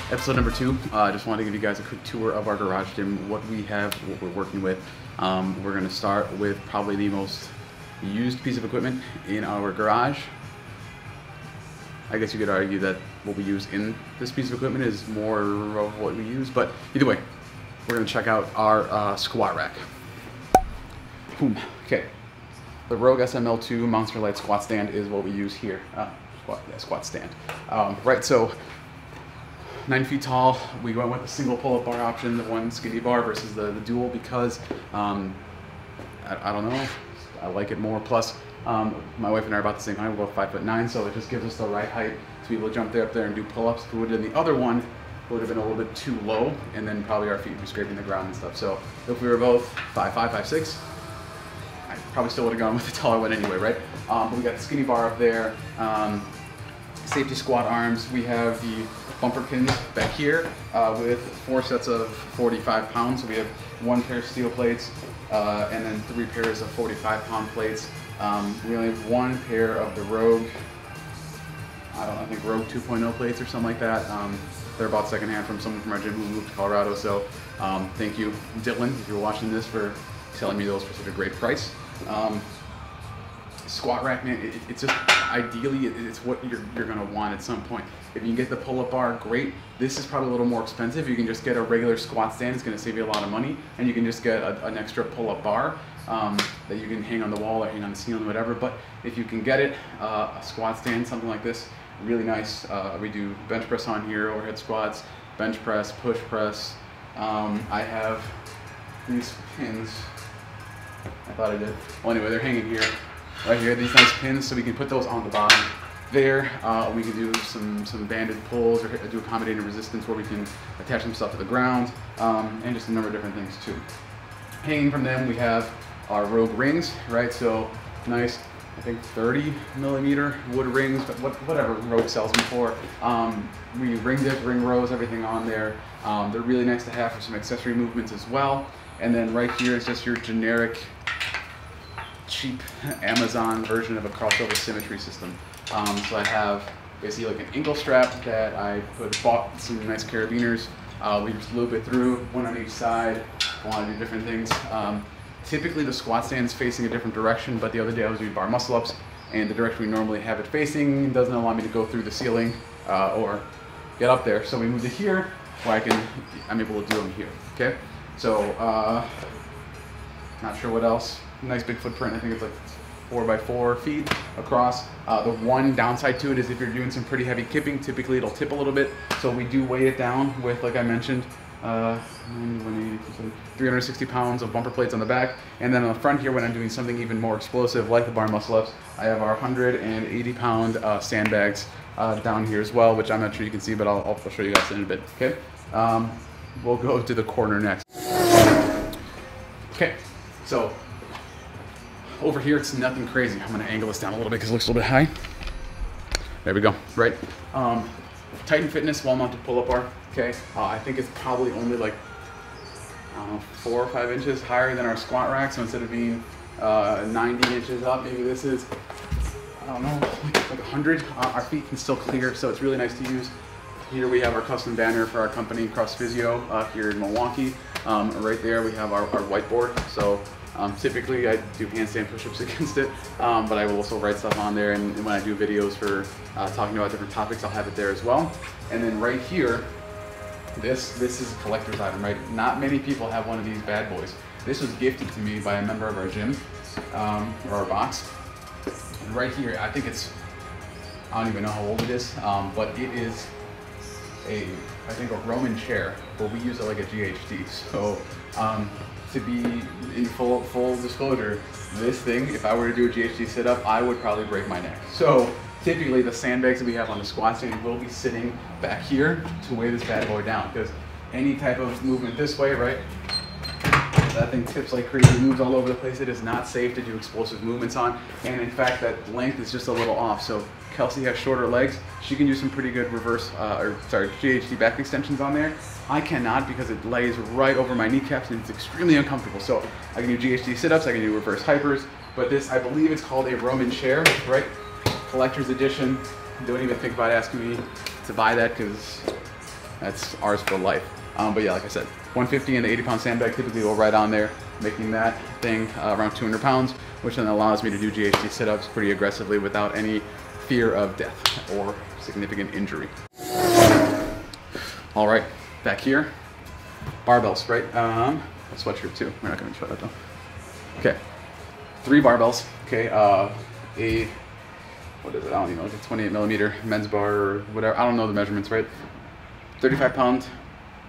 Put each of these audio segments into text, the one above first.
Episode number 2, I just wanted to give you guys a quick tour of our garage gym, what we have, what we're working with. We're going to start with probably the most used piece of equipment in our garage. I guess you could argue that what we use in this piece of equipment is more of what we use, but either way, we're going to check out our squat rack. Boom. Okay, the Rogue SML2 Monster Light squat stand is what we use here. Squat stand. Right, so 9 feet tall. We went with the single pull-up bar option, the one skinny bar versus the dual because I don't know, I like it more. Plus, my wife and I are about the same height. We're both 5'9", so it just gives us the right height to be able to jump up there and do pull-ups. If we would have done the other one, it would have been a little bit too low, and then probably our feet would be scraping the ground and stuff. So if we were both 5'5", 5'6", I probably still would have gone with the taller one anyway, right? But we got the skinny bar up there. Safety squat arms. We have the bumper pins back here with 4 sets of 45 pounds. So we have 1 pair of steel plates and then 3 pairs of 45-pound plates. We only have 1 pair of the Rogue, I think Rogue 2.0 plates or something like that. They're bought secondhand from someone from our gym who moved to Colorado. So thank you, Dylan, if you're watching this, for selling me those for such a great price. Squat rack, man, it's just ideally it's what you're gonna want at some point. If you can get the pull-up bar, great. This is probably a little more expensive. You can just get a regular squat stand. It's gonna save you a lot of money, and you can just get an extra pull-up bar that you can hang on the wall or hang on the ceiling, whatever. But if you can get it, a squat stand, something like this, really nice. We do bench press on here, overhead squats, bench press, push press. I have these pins. I thought I did. Well, anyway, they're hanging here. Right here, these nice pins, so we can put those on the bottom there. We can do some banded pulls or do accommodating resistance where we can attach some stuff to the ground, and just a number of different things too. Hanging from them, we have our Rogue rings, right? So nice, I think 30mm wood rings, but whatever Rogue sells them for. We ring dip, ring rows, everything on there. They're really nice to have for some accessory movements as well. And then right here is just your generic cheap Amazon version of a crossover symmetry system. So I have basically like an ankle strap that I bought some nice carabiners. We just loop it through, one on each side. I want to do different things. Typically the squat stand is facing a different direction, but the other day I was doing bar muscle ups, and the direction we normally have it facing doesn't allow me to go through the ceiling or get up there. So we moved it here where I'm able to do them here. Okay, so not sure what else. Nice big footprint. I think it's like 4 by 4 feet across. The one downside to it is if you're doing some pretty heavy kipping, typically it'll tip a little bit. So we do weigh it down with, like I mentioned, 360 pounds of bumper plates on the back. And then on the front here, when I'm doing something even more explosive like the bar muscle ups, I have our 180-pound sandbags down here as well, which I'm not sure you can see, but I'll show you guys in a bit. Okay, we'll go to the corner next. Okay, so over here, it's nothing crazy. I'm gonna angle this down a little bit because it looks a little bit high. There we go, right? Titan Fitness wall-mounted pull-up bar, okay? I think it's probably only like, I don't know, 4 or 5 inches higher than our squat rack. So instead of being 90 inches up, maybe this is, I don't know, like 100. Our feet can still clear, so it's really nice to use. Here we have our custom banner for our company, Cross Physio, here in Milwaukee. Right there we have our whiteboard. So typically I do handstand push-ups against it, but I will also write stuff on there, and when I do videos for talking about different topics, I'll have it there as well. And then right here, this is a collector's item, right? Not many people have one of these bad boys. This was gifted to me by a member of our gym, or our box. And right here, I think it's, I don't even know how old it is, but it is I think a Roman chair but we use it like a GHD. So to be in full disclosure, this thing, if I were to do a GHD sit-up, I would probably break my neck. So typically the sandbags that we have on the squat stand will be sitting back here to weigh this bad boy down, because any type of movement this way, right? That thing tips like crazy, moves all over the place. It is not safe to do explosive movements on. And in fact, that length is just a little off. So Kelsey has shorter legs. She can do some pretty good GHD back extensions on there. I cannot, because it lays right over my kneecaps and it's extremely uncomfortable. So I can do GHD sit-ups, I can do reverse hypers, but this, I believe it's called a Roman chair, right? Collector's edition. Don't even think about asking me to buy that, because that's ours for life. But yeah, like I said, 150 and the 80-pound sandbag typically go right on there, making that thing around 200 pounds, which then allows me to do GHD sit-ups pretty aggressively without any fear of death or significant injury. All right, back here, barbells, right? A sweatshirt too. We're not gonna show that though. Okay, 3 barbells. Okay, what is it? I don't even know. It's a 28 millimeter men's bar or whatever. I don't know the measurements, right? 35-pound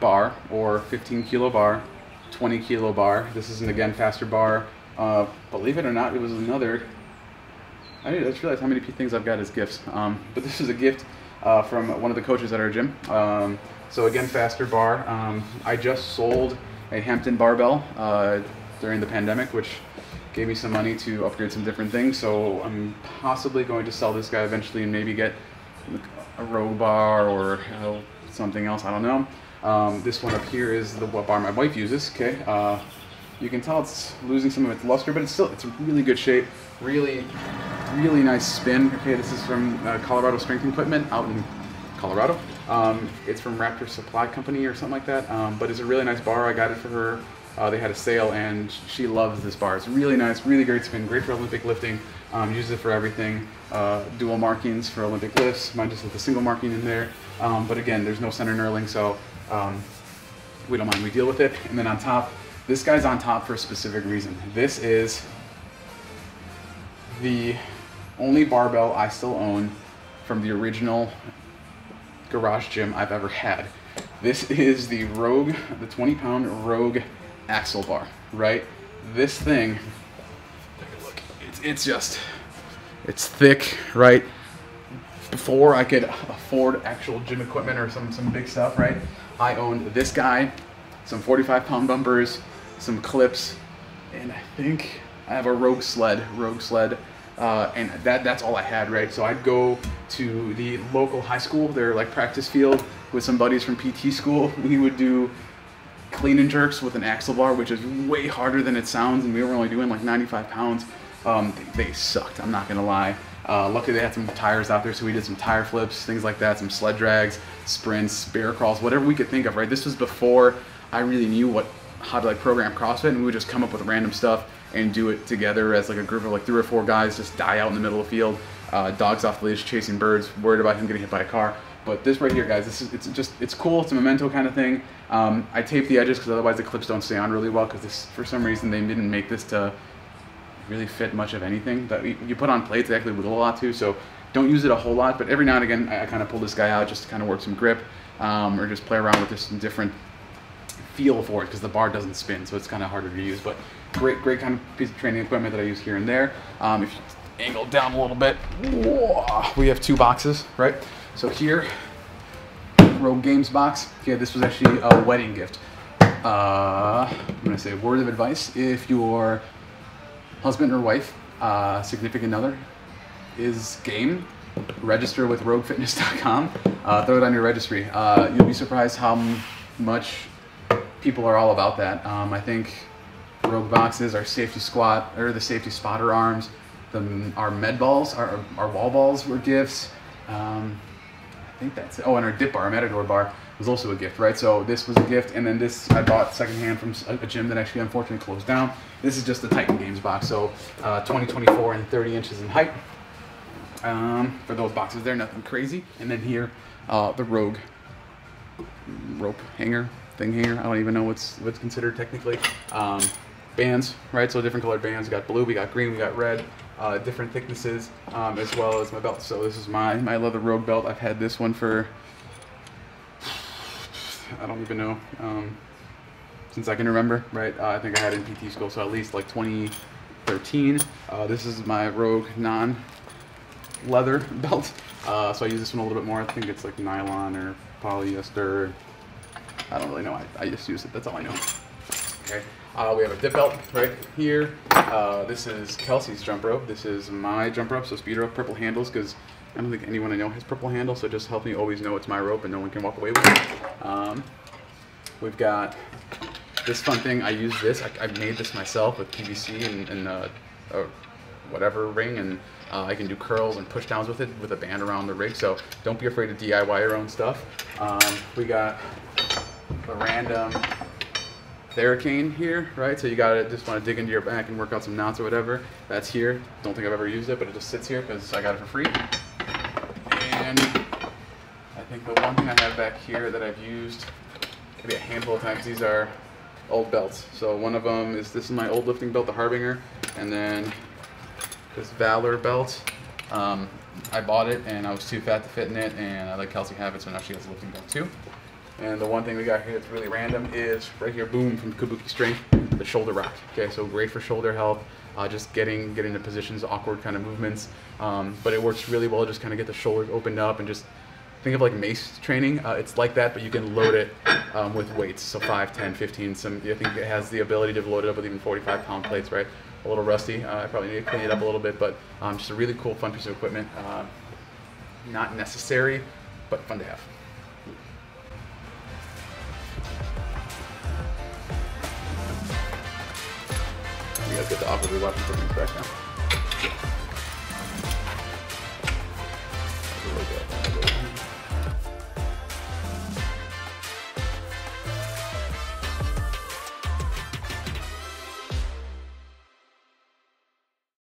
bar or 15 kilo bar, 20 kilo bar. This is an, again, faster bar. Believe it or not, it was another. I just realized how many things I've got as gifts. But this is a gift from one of the coaches at our gym. So again, faster bar. I just sold a Hampton barbell during the pandemic, which gave me some money to upgrade some different things. So I'm possibly going to sell this guy eventually and maybe get a row bar or something else. I don't know. This one up here is the bar my wife uses. Okay, you can tell it's losing some of its luster, but it's in really good shape. Really nice spin. Okay, this is from Colorado Strength Equipment out in Colorado. It's from Raptor Supply Company or something like that. But it's a really nice bar. I got it for her. They had a sale and she loves this bar. It's really nice, really great spin, great for Olympic lifting. Uses it for everything. Dual markings for Olympic lifts. Mine just with a single marking in there. But again, there's no center knurling, so we don't mind. We deal with it. And then on top, this guy's on top for a specific reason. This is the only barbell I still own from the original garage gym I've ever had. This is the Rogue, the 20-pound Rogue axle bar, right? This thing, look, it's thick, right? Before I could afford actual gym equipment or some big stuff, right? I owned this guy, some 45-pound bumpers, some clips, and I think I have a Rogue sled, and that's all I had, right? So I'd go to the local high school, their like practice field, with some buddies from PT school. We would do clean and jerks with an axle bar, which is way harder than it sounds, and we were only doing like 95 pounds. They sucked, I'm not gonna lie. Luckily they had some tires out there, so we did some tire flips, things like that, some sled drags, sprints, bear crawls, whatever we could think of, right? This was before I really knew how to like program CrossFit, and we would just come up with random stuff and do it together as like a group of like 3 or 4 guys, just die out in the middle of the field, dogs off the leash, chasing birds, worried about him getting hit by a car. But this right here, guys, it's cool. It's a memento kind of thing. I tape the edges because otherwise the clips don't stay on really well, because this, for some reason, they didn't make this to really fit much of anything. But you put on plates, they actually wiggle a lot too, so don't use it a whole lot. But every now and again, I kind of pull this guy out just to kind of work some grip, or just play around with this different feel for it, because the bar doesn't spin, so it's kind of harder to use. But great kind of piece of training equipment that I use here and there. If you angle down a little bit, we have 2 boxes, right? So here, Rogue Games box. Okay, this was actually a wedding gift. I'm gonna say a word of advice: if your husband or wife, significant other, is game, register with RogueFitness.com. Throw it on your registry. You'll be surprised how much people are all about that. I think Rogue boxes, our safety squat, or the safety spotter arms, our med balls, our wall balls were gifts. I think that's it. Oh, and our dip bar, our Matador bar, was also a gift, right? So this was a gift, and then this I bought secondhand from a gym that actually unfortunately closed down. This is just the Titan Games box, so 20, 24, and 30 inches in height. For those boxes there, nothing crazy. And then here, the Rogue rope hanger, thing hanger. I don't even know what's considered technically. Bands, right? So different colored bands. We got blue, we got green, we got red. Different thicknesses, as well as my belt. So this is my leather Rogue belt. I've had this one for I don't even know, since I can remember, right? I think I had it in PT school, so at least like 2013. This is my Rogue non-leather belt. So I use this one a little bit more. I think it's like nylon or polyester. I don't really know. I just use it. That's all I know. Okay. We have a dip belt right here. This is Kelsey's jump rope. This is my jump rope, so speed rope, purple handles, because I don't think anyone I know has purple handles, so it just helps me always know it's my rope and no one can walk away with it. We've got this fun thing. I use this. I made this myself with PVC and whatever ring, and I can do curls and push downs with it with a band around the rig, so don't be afraid to DIY your own stuff. We got a random Theracane here, right? So you gotta just want to dig into your back and work out some knots or whatever. That's here. Don't think I've ever used it, but it just sits here because I got it for free. And I think the one thing I have back here that I've used maybe a handful of times, these are old belts. So one of them is, this is my old lifting belt, the Harbinger, and then this Valor belt. I bought it and I was too fat to fit in it, and I let Kelsey have it, so now she has a lifting belt too. And the one thing we got here that's really random is right here, boom, from Kabuki Strength, the shoulder rock. Okay, so great for shoulder health, just getting into positions, awkward kind of movements. But it works really well, just kind of get the shoulder opened up, and just think of like mace training. It's like that, but you can load it with weights, so 5, 10, 15. I think it has the ability to load it up with even 45-pound plates, right? A little rusty. I probably need to clean it up a little bit, but just a really cool, fun piece of equipment. Not necessary, but fun to have. You guys get the awkwardly watching for me back now.